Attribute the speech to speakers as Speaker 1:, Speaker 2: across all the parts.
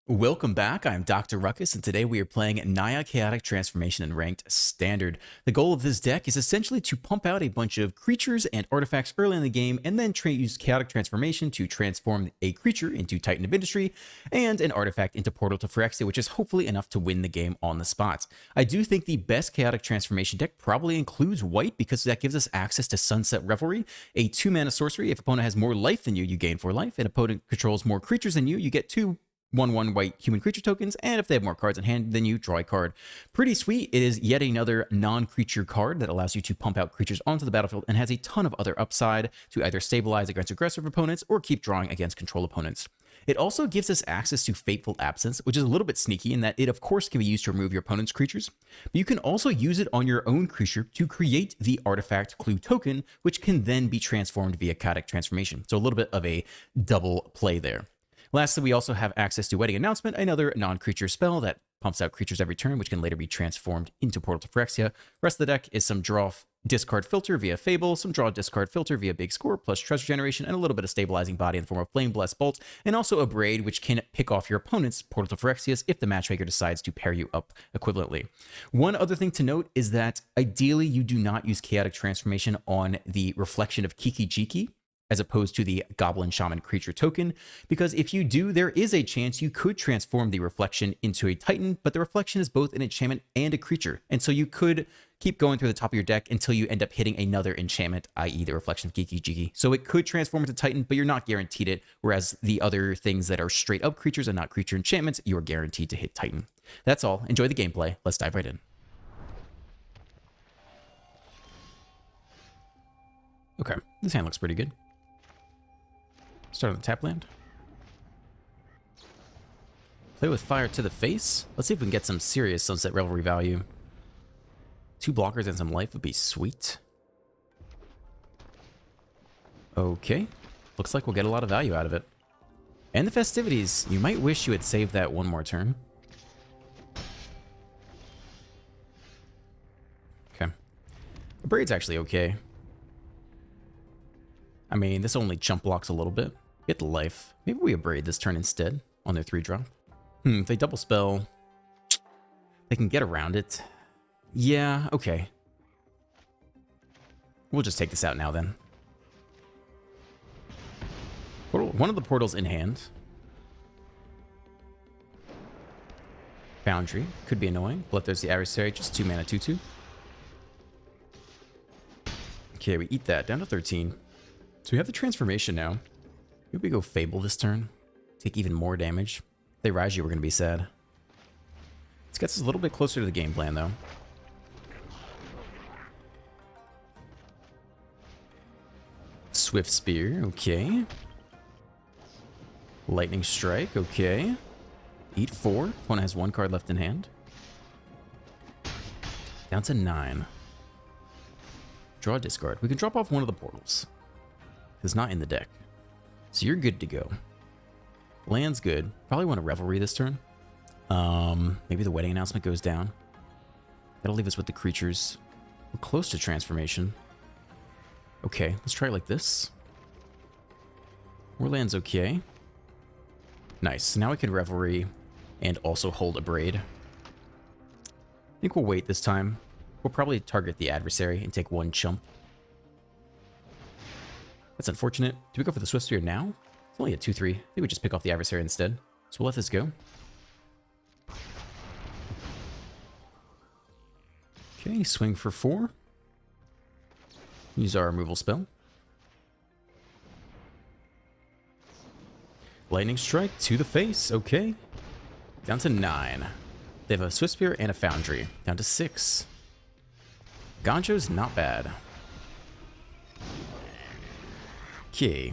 Speaker 1: Welcome back, I'm Dr. Ruckus, and today we are playing NAYA Chaotic Transformation in Ranked Standard. The goal of this deck is essentially to pump out a bunch of creatures and artifacts early in the game, and then use Chaotic Transformation to transform a creature into Titan of Industry, and an artifact into Portal to Phyrexia, which is hopefully enough to win the game on the spot. I do think the best Chaotic Transformation deck probably includes white, because that gives us access to Sunset Revelry, a 2-mana sorcery. If opponent has more life than you, you gain 4 life, and opponent controls more creatures than you get 2 1/1 white human creature tokens, and if they have more cards in hand than you, draw a card. Pretty sweet. It is yet another non-creature card that allows you to pump out creatures onto the battlefield and has a ton of other upside to either stabilize against aggressive opponents or keep drawing against control opponents. It also gives us access to Fateful Absence, which is a little bit sneaky in that it of course can be used to remove your opponent's creatures, but you can also use it on your own creature to create the artifact clue token, which can then be transformed via Chaotic Transformation. So a little bit of a double play there. Lastly, we also have access to Wedding Announcement, another non-creature spell that pumps out creatures every turn, which can later be transformed into Portal to Phyrexia. Rest of the deck is some draw discard filter via Fable, some draw discard filter via Big Score, plus Treasure Generation, and a little bit of stabilizing body in the form of Flame Blessed Bolt, and also a Braid, which can pick off your opponent's Portal to Phyrexias if the matchmaker decides to pair you up equivalently. One other thing to note is that ideally you do not use Chaotic Transformation on the Reflection of Kiki Jiki, as opposed to the Goblin Shaman creature token, because if you do, there is a chance you could transform the Reflection into a Titan, but the Reflection is both an enchantment and a creature, and so you could keep going through the top of your deck until you end up hitting another enchantment, i.e. the Reflection of Kiki Jiki. So it could transform into Titan, but you're not guaranteed it, whereas the other things that are straight up creatures and not creature enchantments, you're guaranteed to hit Titan. That's all. Enjoy the gameplay. Let's dive right in. Okay, this hand looks pretty good. Start on the tap land. Play with fire to the face. Let's see if we can get some serious Sunset Revelry value. 2 blockers and some life would be sweet. Okay. Looks like we'll get a lot of value out of it. And the festivities. You might wish you had saved that one more turn. Okay. The Braid's actually okay. I mean, this only chump blocks a little bit. Get the life. Maybe we Abrade this turn instead on their 3-drop. If they double spell, they can get around it. Yeah, okay. We'll just take this out now then. Portal, one of the portals in hand. Foundry could be annoying. Bloodthirsty the Adversary, just 2 mana 2/2. Okay, we eat that down to 13. So we have the transformation now. Maybe we go Fable this turn. Take even more damage. If they Raiju, we're going to be sad. This gets us a little bit closer to the game plan, though. Swift Spear, okay. Lightning Strike, okay. Eat 4. Opponent has 1 card left in hand. Down to 9. Draw a discard. We can drop off one of the portals. It's not in the deck. So you're good to go. Land's good. Probably want a Revelry this turn. Maybe the Wedding Announcement goes down. That'll leave us with the creatures. We're close to transformation. Okay, let's try it like this. More land's okay. Nice. So now we can Revelry and also hold a Braid. I think we'll wait this time. We'll probably target the Adversary and take 1 chump. That's unfortunate. Do we go for the Swift Spear now? It's only a 2/3. I think we just pick off the Adversary instead. So we'll let this go. Okay, swing for 4. Use our removal spell. Lightning Strike to the face. Okay. Down to 9. They have a Swift Spear and a Foundry. Down to 6. Ganjo's not bad. Okay.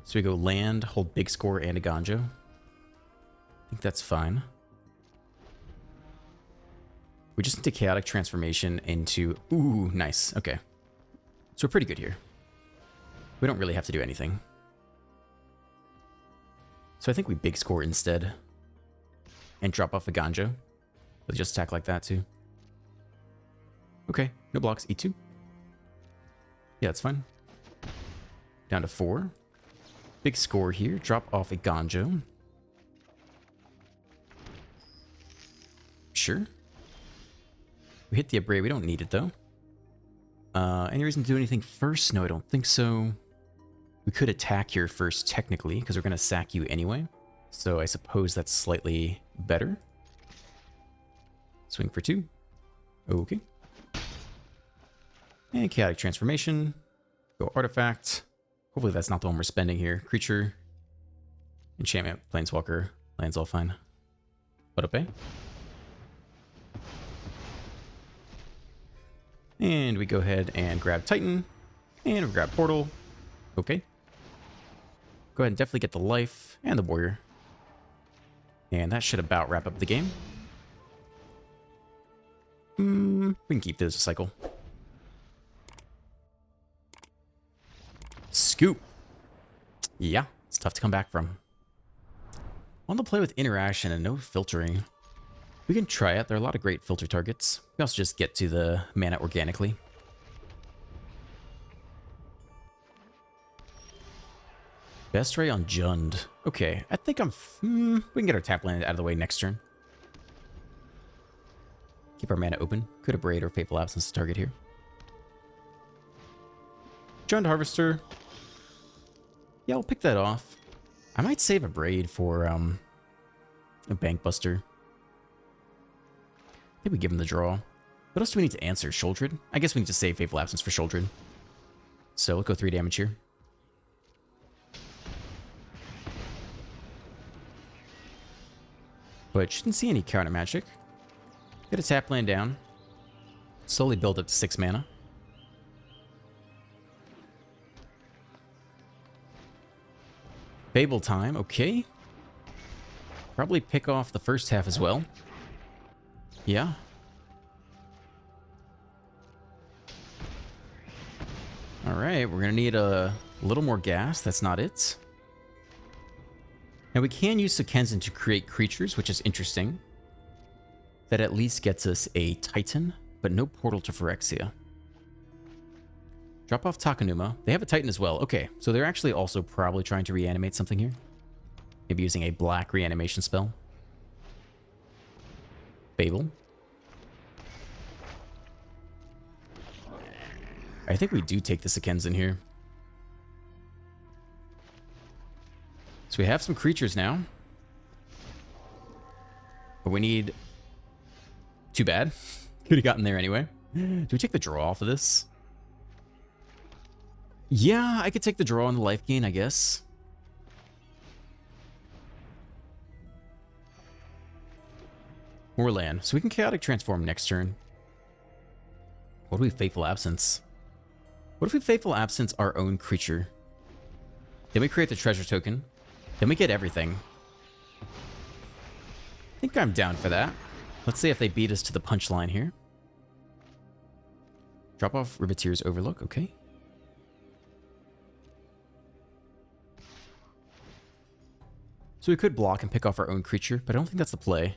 Speaker 1: So we go land, hold Big Score and a Ganjo. I think that's fine. We just need to Chaotic Transformation into... Ooh, nice. Okay. So we're pretty good here. We don't really have to do anything. So I think we Big Score instead. And drop off a Ganjo. Let's just attack like that too. Okay, no blocks. E2. Yeah, it's fine. Down to 4. Big Score here. Drop off a Ganjo. creature. We hit the Abrade. We don't need it, though. Any reason to do anything first? No, I don't think so. We could attack here first, technically, because we're going to sack you anyway. So I suppose that's slightly better. Swing for 2. Okay. And Chaotic Transformation. Go Artifact. Hopefully that's not the one we're spending here. Creature. Enchantment. Planeswalker. Lands all fine. Autopay. And we go ahead and grab Titan. And we grab Portal. Okay. Go ahead and definitely get the life and the warrior. And that should about wrap up the game. We can keep this a cycle. Scoop. Yeah, it's tough to come back from. On the play with interaction and no filtering. We can try it. There are a lot of great filter targets. We also just get to the mana organically. Best Ray on Jund. Okay, I think we can get our tap land out of the way next turn. Keep our mana open. Could Abrade or Fateful Absence to target here. Jund Harvester. Yeah, I'll pick that off. I might save Abrade for a Bank Buster. I think we give him the draw. What else do we need to answer? Sholdred? I guess we need to save Fateful Absence for Sholdred. So we'll go 3 damage here. But shouldn't see any counter magic. Get a tap land down. Slowly build up to 6 mana. Fable time, okay. Probably pick off the first half as well. Yeah. Alright, we're gonna need a little more gas. That's not it. Now we can use Sekenzan to create creatures, which is interesting. That at least gets us a Titan, but no Portal to Phyrexia. Drop off Takenuma. They have a Titan as well. Okay, so they're actually also probably trying to reanimate something here. Maybe using a black reanimation spell. Fable. I think we do take the Sekenzan here. So we have some creatures now. But we need... Too bad. Could have gotten there anyway. Do we take the draw off of this? Yeah, I could take the draw on the life gain, I guess. More land. So we can Chaotic Transform next turn. What do we Fateful Absence? What if we Fateful Absence our own creature? Then we create the treasure token. Then we get everything. I think I'm down for that. Let's see if they beat us to the punchline here. Drop off Riveteer's Overlook, okay. So we could block and pick off our own creature, but I don't think that's the play.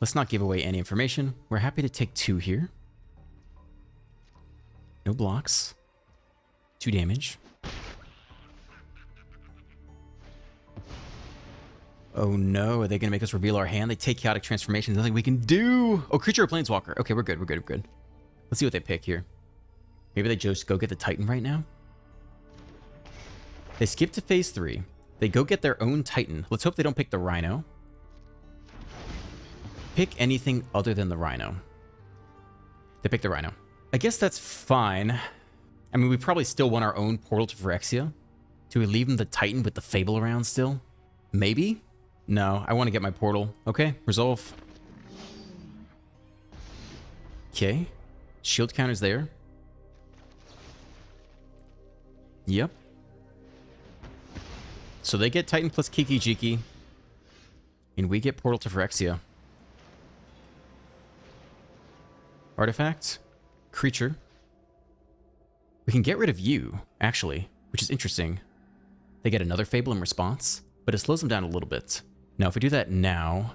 Speaker 1: Let's not give away any information. We're happy to take 2 here. No blocks. 2 damage. Oh no, are they going to make us reveal our hand? They take Chaotic Transformation. There's nothing we can do. Oh, creature or planeswalker. Okay, we're good, we're good, we're good. Let's see what they pick here. Maybe they just go get the Titan right now? They skip to phase 3. They go get their own Titan. Let's hope they don't pick the Rhino. Pick anything other than the Rhino. They pick the Rhino. I guess that's fine. I mean, we probably still want our own Portal to Phyrexia. Do we leave them the Titan with the Fable around still? Maybe? No, I want to get my Portal. Okay, resolve. Okay. Shield counter's there. Yep. So they get Titan plus Kiki Jiki. And we get Portal to Phyrexia. Artifact. Creature. We can get rid of you, actually, which is interesting. They get another Fable in response, but it slows them down a little bit. Now, if we do that now,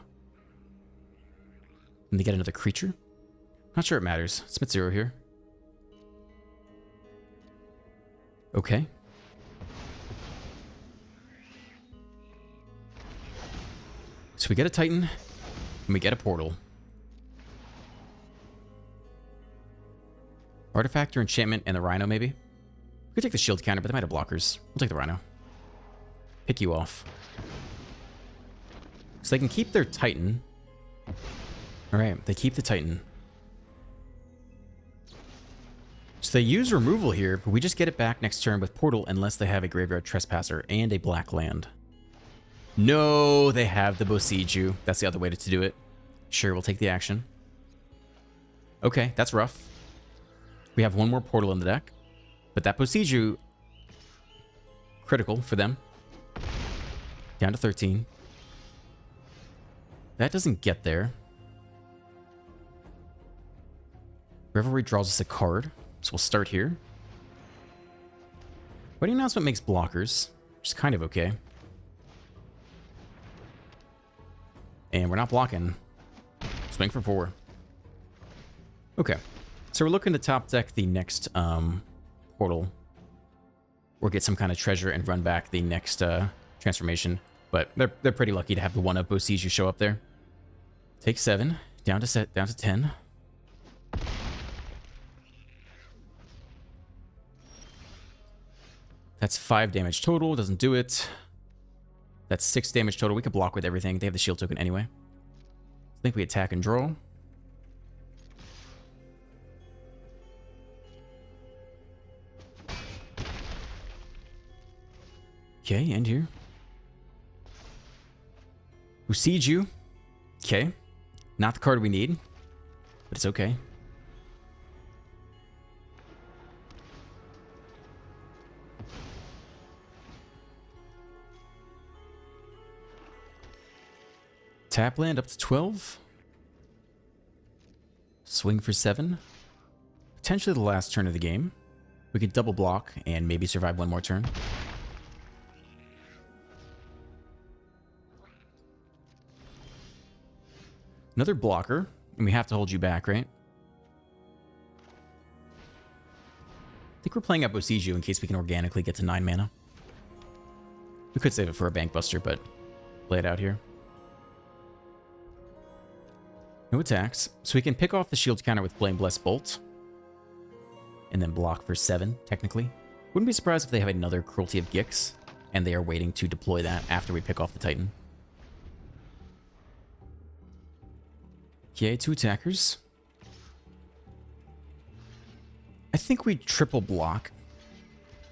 Speaker 1: and they get another creature, not sure it matters. Smith 0 here. Okay. So we get a Titan, and we get a Portal. Artifact or enchantment and the Rhino, maybe? We could take the shield counter, but they might have blockers. We'll take the Rhino. Pick you off. So they can keep their Titan. Alright, they keep the Titan. So they use removal here, but we just get it back next turn with Portal unless they have a Graveyard Trespasser and a black land. No, they have the Boseiju. That's the other way to do it. Sure, we'll take the action. Okay, that's rough. We have one more Portal in the deck. But that Boseiju, critical for them. Down to 13. That doesn't get there. Revelry draws us a card, so we'll start here. Wedding Announcement makes blockers, which is kind of okay. And we're not blocking. Swing for 4. Okay, so we're looking to top deck the next Portal, or get some kind of treasure and run back the next transformation. But they're pretty lucky to have the one of Boseiju show up there. Take 7, down to 10. That's 5 damage total. Doesn't do it. That's 6 damage total. We could block with everything. They have the shield token anyway. I think we attack and draw. Okay, end here. Boseiju. Okay. Not the card we need, but it's okay. Tap land up to 12. Swing for 7. Potentially the last turn of the game. We could double block and maybe survive one more turn. Another blocker, and we have to hold you back, right? I think we're playing up Boseiju in case we can organically get to 9 mana. We could save it for a Bank Buster, but play it out here. No attacks, so we can pick off the shield counter with Flame Blessed Bolt. And then block for 7, technically. Wouldn't be surprised if they have another Cruelty of Gix, and they are waiting to deploy that after we pick off the Titan. Okay, 2 attackers. I think we triple block.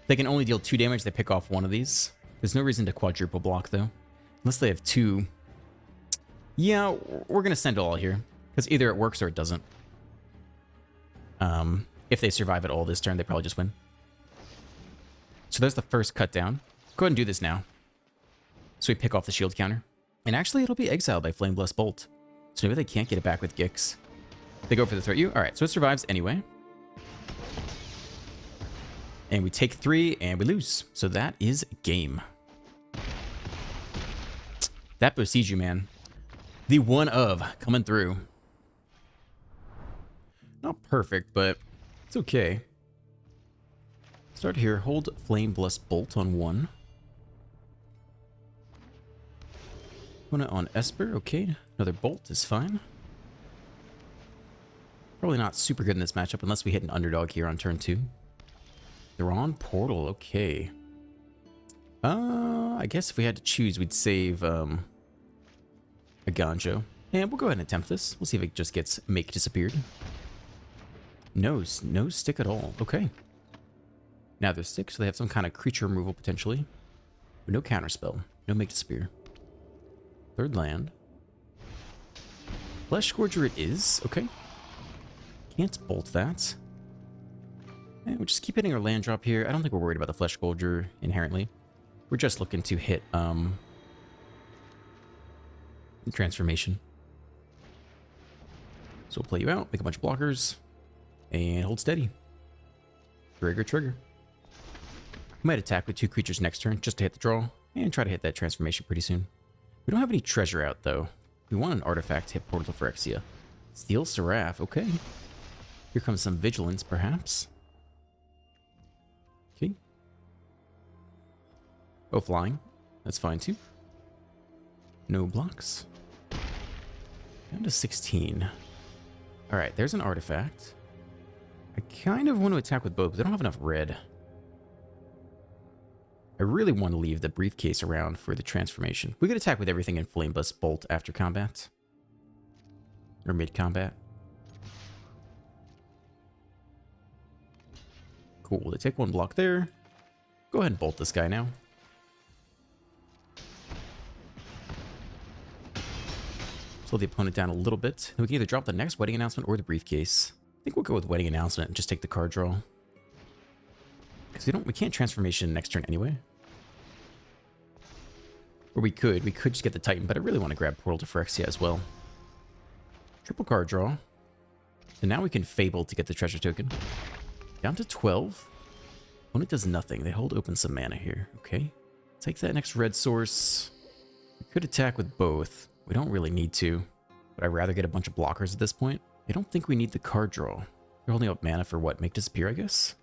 Speaker 1: They can only deal 2 damage, they pick off one of these. There's no reason to quadruple block, though. Unless they have 2. Yeah, we're going to send all here. Because either it works or it doesn't. If they survive at all this turn, they probably just win. So there's the first cut down. Go ahead and do this now. So we pick off the shield counter. And actually, it'll be exiled by Flame Blessed Bolt. So maybe they can't get it back with Gix. They go for the threat you. Alright, so it survives anyway. And we take 3 and we lose. So that is game. That Boseiju, man. The one of coming through. Not perfect, but it's okay. Start here. Hold Flame Blessed Bolt on 1. Put it on Esper. Okay. Another Bolt is fine. Probably not super good in this matchup unless we hit an underdog here on turn 2. They're on Portal. Okay. I guess if we had to choose, we'd save a Ganjo. And we'll go ahead and attempt this. We'll see if it just gets Make Disappeared. No stick at all. Okay. Now there's 6, so they have some kind of creature removal potentially. But no counterspell. No Make Disappear. 3rd land. Flesh Scourger it is. Okay. Can't bolt that. And we'll just keep hitting our land drop here. I don't think we're worried about the Flesh Scourger inherently. We're just looking to hit transformation. So we'll play you out, make a bunch of blockers, and hold steady. Trigger, trigger. We might attack with 2 creatures next turn just to hit the draw, and try to hit that transformation pretty soon. We don't have any treasure out, though. We want an artifact to hit Portal to Phyrexia. Steel Seraph, okay. Here comes some Vigilance, perhaps. Okay. Oh, flying. That's fine, too. No blocks. Down to 16. Alright, there's an artifact. I kind of want to attack with both, but they don't have enough red. I really want to leave the briefcase around for the transformation. We could attack with everything in Flame Blast Bolt after combat. Or mid-combat. Cool, they take one block there. Go ahead and bolt this guy now. Slow the opponent down a little bit. Then we can either drop the next wedding announcement or the briefcase. I think we'll go with wedding announcement and just take the card draw. Because we can't transformation next turn anyway. Or we could just get the Titan, but I really want to grab Portal to Phyrexia as well. Triple card draw. So now we can Fable to get the treasure token. Down to 12. Opponent does nothing. They hold open some mana here. Okay. Take that next red source. We could attack with both. We don't really need to. But I'd rather get a bunch of blockers at this point. I don't think we need the card draw. They're holding up mana for what? Make disappear, I guess?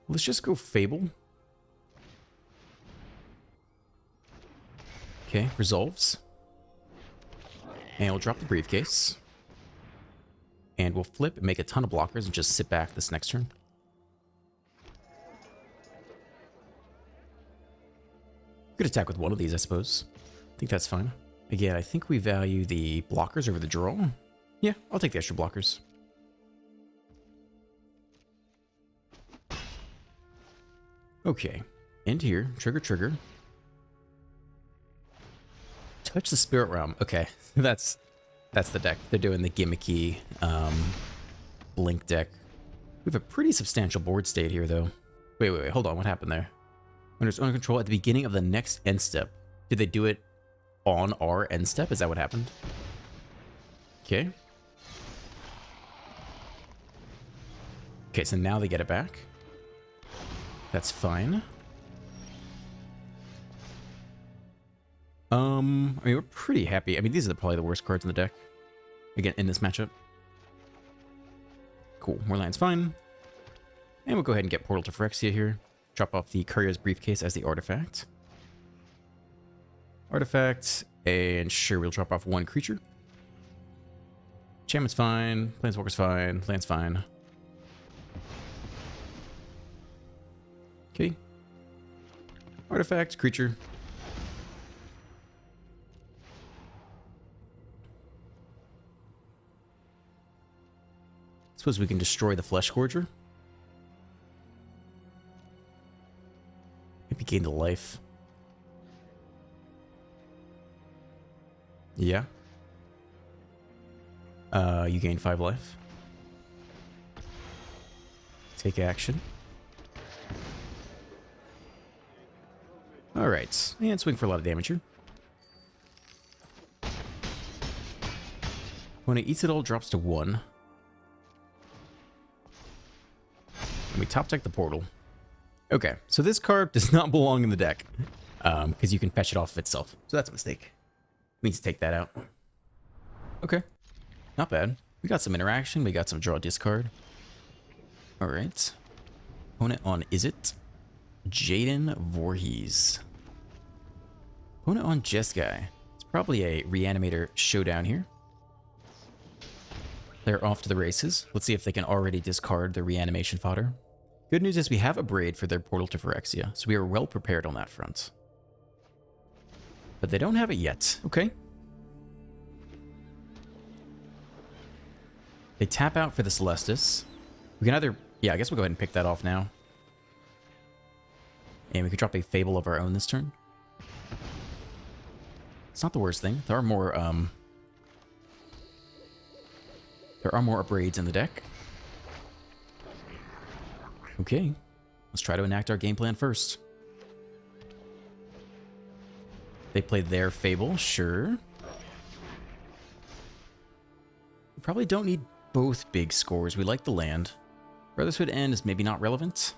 Speaker 1: Let's just go Fable. Okay, resolves. And we'll drop the briefcase. And we'll flip and make a ton of blockers and just sit back this next turn. We could attack with one of these, I suppose. I think that's fine. Again, I think we value the blockers over the draw. Yeah, I'll take the extra blockers. Okay, end here. Trigger, trigger. Touch the Spirit Realm. Okay, that's the deck. They're doing the gimmicky Blink deck. We have a pretty substantial board state here, though. Wait. Hold on. What happened there? When it's under control at the beginning of the next end step. Did they do it on our end step? Is that what happened? Okay. Okay, so now they get it back. That's fine. I mean, we're pretty happy. I mean, these are probably the worst cards in the deck. Again, in this matchup. Cool. More lands, fine. And we'll go ahead and get Portal to Phyrexia here. Drop off the Courier's Briefcase as the artifact. Artifact, and sure, we'll drop off one creature. Enchantment's fine. Planeswalker's fine. Land's fine. Okay. Artifact, creature. Suppose we can destroy the Flesh Scourger. Maybe gain the life. Yeah. You gain 5 life. Take action. Alright, and swing for a lot of damage here. When it eats it all, drops to 1. And we top deck the portal. Okay, so this card does not belong in the deck. Because you can fetch it off of itself. So that's a mistake. We need to take that out. Okay, not bad. We got some interaction, we got some draw discard. Alright. Opponent on Izzet. Jaden Voorhees. Opponent on Jeskai. It's probably a Reanimator showdown here. They're off to the races. Let's see if they can already discard the reanimation fodder. Good news is we have a Braid for their Portal to Phyrexia, so we are well prepared on that front. But they don't have it yet. Okay. They tap out for the Celestis. We can either... Yeah, I guess we'll go ahead and pick that off now. And we could drop a Fable of our own this turn. It's not the worst thing. There are more Braids in the deck. Okay. Let's try to enact our game plan first. They play their Fable, sure. We probably don't need both big scores. We like the land. Brotherhood End is maybe not relevant.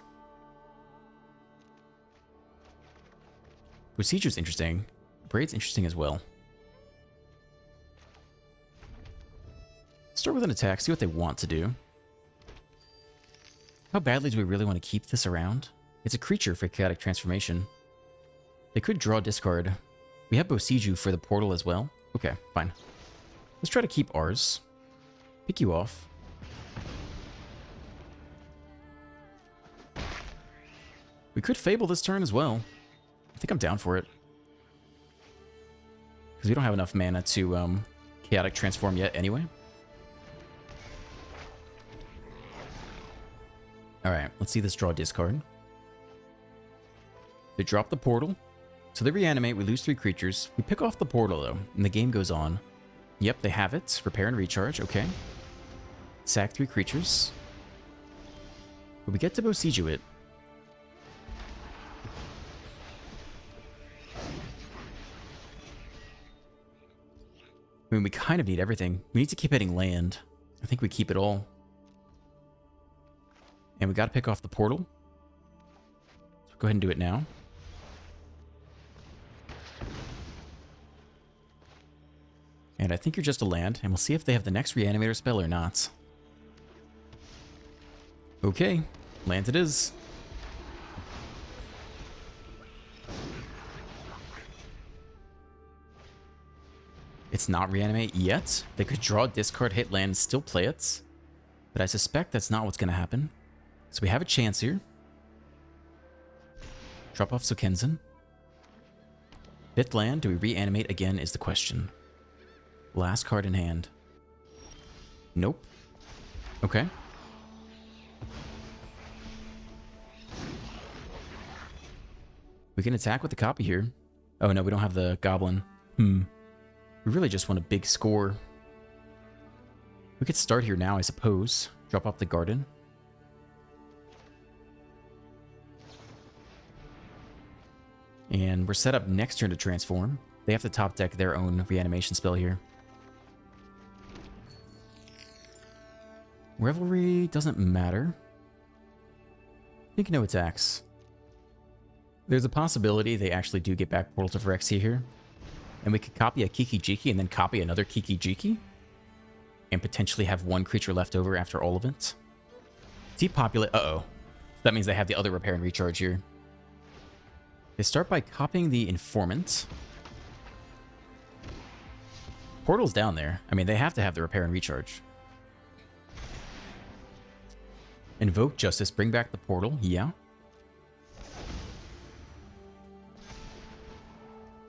Speaker 1: Procedure's interesting. Braid's interesting as well. Start with an attack, see what they want to do. How badly do we really want to keep this around? It's a creature for Chaotic Transformation. They could draw discard. We have Bosiju for the portal as well. Okay, fine. Let's try to keep ours. Pick you off. We could Fable this turn as well. I think I'm down for it. Because we don't have enough mana to Chaotic Transform yet anyway. Alright, let's see this draw discard. They drop the portal. So they reanimate, we lose 3 creatures. We pick off the portal though, and the game goes on. Yep, they have it. Repair and recharge, okay. Sack 3 creatures. But we get to Bosiege it. I mean, we kind of need everything. We need to keep hitting land. I think we keep it all. And we got to pick off the portal. So go ahead and do it now. And I think you're just a land, and we'll see if they have the next Reanimator spell or not. Okay, land it is. It's not Reanimate yet. They could draw, discard, hit land, and still play it. But I suspect that's not what's going to happen. So we have a chance here. Drop off Sokenzen. 5th land, do we reanimate again is the question. Last card in hand. Nope. Okay. We can attack with the copy here. Oh no, we don't have the goblin. We really just want a big score. We could start here now, I suppose. Drop off the garden. And we're set up next turn to transform. They have to top deck their own reanimation spell here. Revelry doesn't matter. I think no attacks. There's a possibility they actually do get back Portal to Phyrexia here. And we could copy a Kiki Jiki and then copy another Kiki Jiki. And potentially have 1 creature left over after all of it. Depopulate. Uh-oh. That means they have the other repair and recharge here. They start by copying the Informant. Portal's down there. I mean, they have to have the repair and recharge. Invoke Justice. Bring back the portal. Yeah.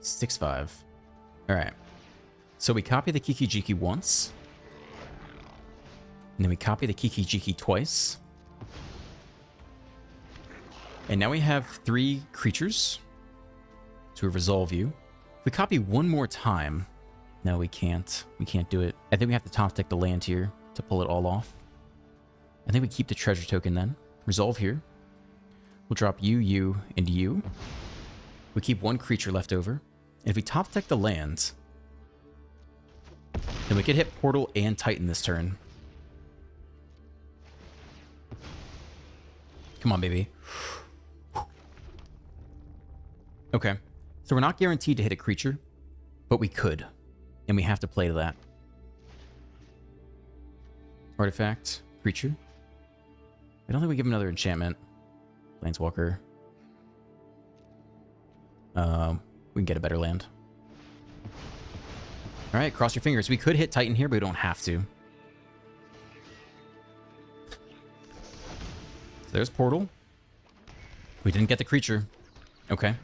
Speaker 1: 6/5. Alright. So we copy the Kiki Jiki once. And then we copy the Kiki Jiki twice. And now we have 3 creatures to resolve you. If we copy one more time... No, we can't. We can't do it. I think we have to top deck the land here to pull it all off. I think we keep the treasure token then. Resolve here. We'll drop you, and you. We keep 1 creature left over. And if we top deck the land, then we could hit Portal and Titan this turn. Come on, baby. Okay. So we're not guaranteed to hit a creature, but we could. And we have to play to that. Artifact. Creature. I don't think we give him another enchantment. Planeswalker. We can get a better land. Alright, cross your fingers. We could hit Titan here, but we don't have to. So there's Portal. We didn't get the creature. Okay.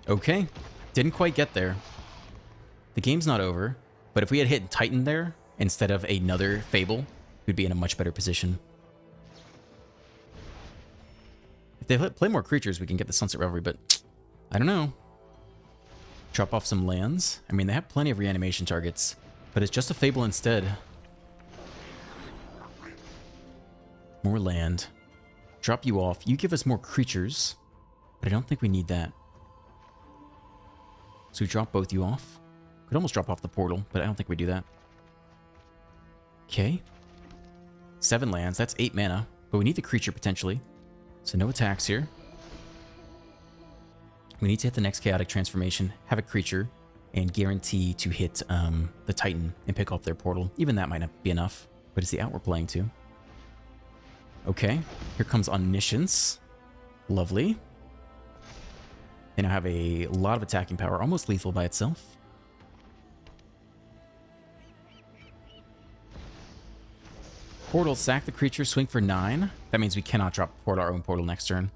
Speaker 1: Okay. Didn't quite get there. The game's not over, but if we had hit Titan there instead of another Fable, we'd be in a much better position. If they play more creatures, we can get the Sunset Revelry, but I don't know. Drop off some lands. I mean, they have plenty of reanimation targets, but it's just a Fable instead. More land. Drop you off. You give us more creatures, but I don't think we need that. So we drop both you off. Could almost drop off the portal, but I don't think we do that. Okay. 7 lands. That's 8 mana, but we need the creature potentially. So no attacks here. We need to hit the next Chaotic Transformation, have a creature, and guarantee to hit the Titan and pick off their portal. Even that might not be enough, but it's the out we're playing to. Okay, here comes Omniscience. Lovely. They now have a lot of attacking power, almost lethal by itself. Portal, sack the creature, swing for 9. That means we cannot drop our own portal next turn.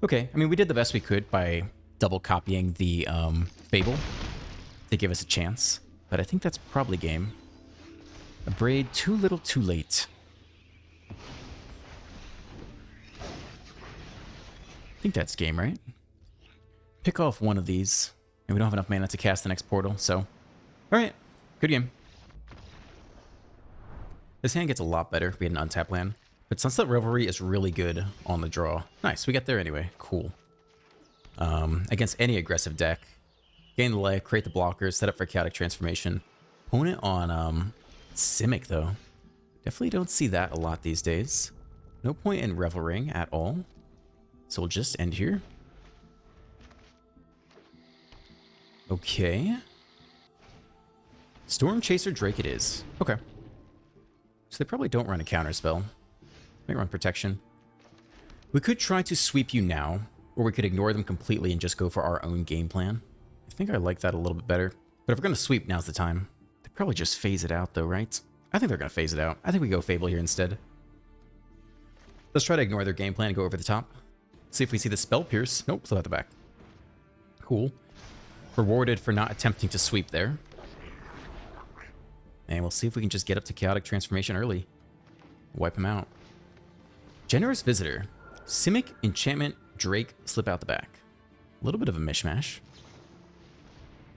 Speaker 1: Okay, I mean, we did the best we could by double copying the Fable to give us a chance, but I think that's probably game. A Braid, too little, too late. I think that's game, right? Pick off one of these, and we don't have enough mana to cast the next portal, so... Alright, good game. This hand gets a lot better if we had an untapped land, but Sunset Revelry is really good on the draw. Nice, we got there anyway. Cool. Against any aggressive deck, gain the life, create the blockers, set up for chaotic transformation. Opponent on Simic, though. Definitely don't see that a lot these days. No point in Revelring at all. So we'll just end here. Okay. Storm Chaser Drake it is. Okay. So they probably don't run a counter spell. They run protection. We could try to sweep you now, or we could ignore them completely and just go for our own game plan. I think I like that a little bit better. But if we're going to sweep, now's the time. They probably just phase it out though, right? I think they're going to phase it out. I think we go Fable here instead. Let's try to ignore their game plan and go over the top. See if we see the Spell Pierce. Nope, still at the back. Cool. Rewarded for not attempting to sweep there. And we'll see if we can just get up to Chaotic Transformation early. Wipe him out. Generous Visitor. Simic, Enchantment, Drake, slip out the back. A little bit of a mishmash.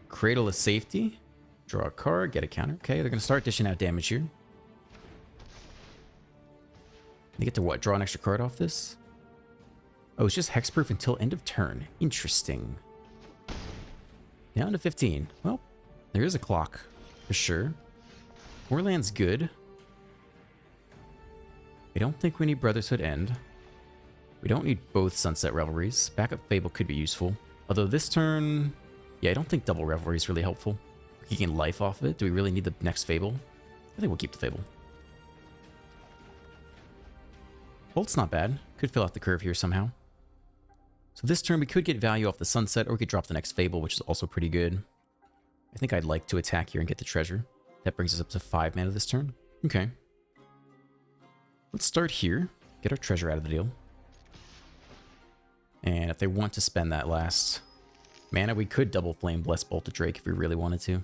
Speaker 1: Cradle of Safety. Draw a card, get a counter. Okay, they're going to start dishing out damage here. They get to what? Draw an extra card off this? Oh, it's just hexproof until end of turn. Interesting. Down to 15. Well, there is a clock, for sure. 4 lands good. I don't think we need Brotherhood End. We don't need both Sunset Revelries. Backup Fable could be useful. Although this turn... Yeah, I don't think double Revelry is really helpful. We can gain life off of it. Do we really need the next Fable? I think we'll keep the Fable. Bolt's not bad. Could fill out the curve here somehow. So this turn we could get value off the Sunset, or we could drop the next Fable, which is also pretty good. I think I'd like to attack here and get the treasure. That brings us up to 5 mana this turn. Okay. Let's start here. Get our treasure out of the deal. And if they want to spend that last mana, we could double Flame Bless Bolt to Drake if we really wanted to.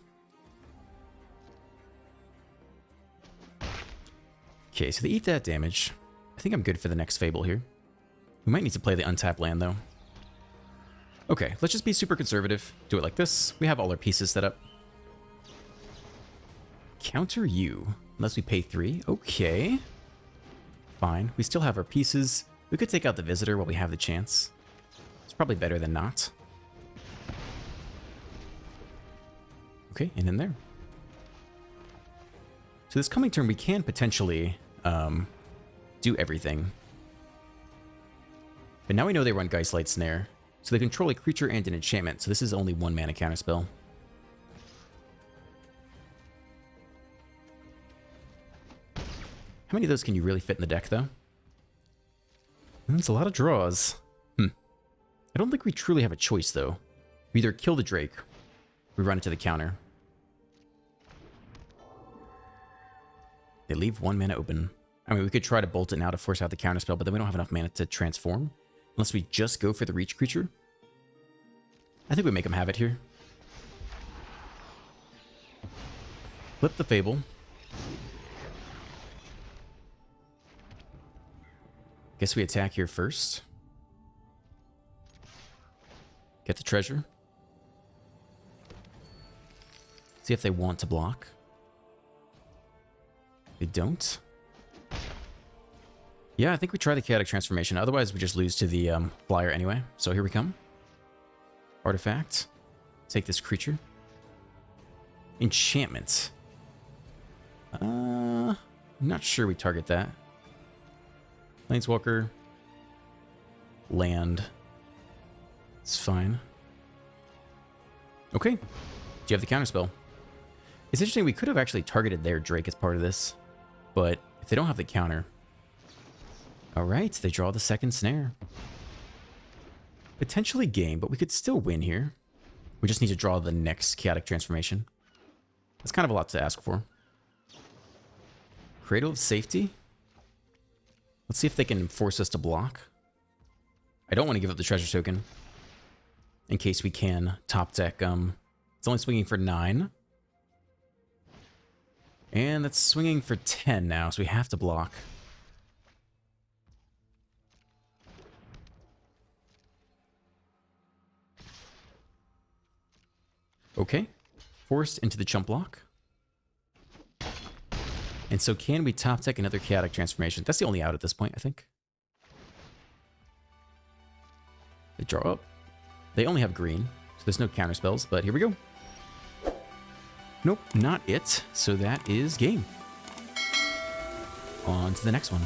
Speaker 1: Okay, so they eat that damage. I think I'm good for the next Fable here. We might need to play the untapped land, though. Okay, let's just be super conservative. Do it like this. We have all our pieces set up. Counter you. Unless we pay 3. Okay. Fine. We still have our pieces. We could take out the Visitor while we have the chance. It's probably better than not. Okay, and in there. So this coming turn, we can potentially do everything. But now we know they run Geistlight Snare. So they control a creature and an enchantment. So this is only 1 mana counterspell. How many of those can you really fit in the deck, though? That's a lot of draws. I don't think we truly have a choice, though. We either kill the Drake, we run into the counter. They leave 1 mana open. I mean, we could try to bolt it now to force out the counterspell, but then we don't have enough mana to transform. Unless we just go for the reach creature. I think we make them have it here. Flip the Fable. Guess we attack here first. Get the treasure. See if they want to block. They don't. Yeah, I think we try the Chaotic Transformation. Otherwise, we just lose to the flyer anyway. So here we come. Artifact. Take this creature. Enchantment. I'm not sure we target that. Planeswalker. Land. It's fine. Okay. Do you have the counterspell? It's interesting, we could have actually targeted their Drake as part of this. But if they don't have the counter... Alright, they draw the second snare. Potentially game, but we could still win here. We just need to draw the next Chaotic Transformation. That's kind of a lot to ask for. Cradle of Safety. Let's see if they can force us to block. I don't want to give up the treasure token in case we can top deck. It's only swinging for 9. And that's swinging for 10 now, so we have to block. Okay. Forced into the chump block. And so can we top deck another chaotic transformation? That's the only out at this point, I think. They draw up. They only have green, so there's no counter spells, but here we go. Nope, not it. So that is game. On to the next one.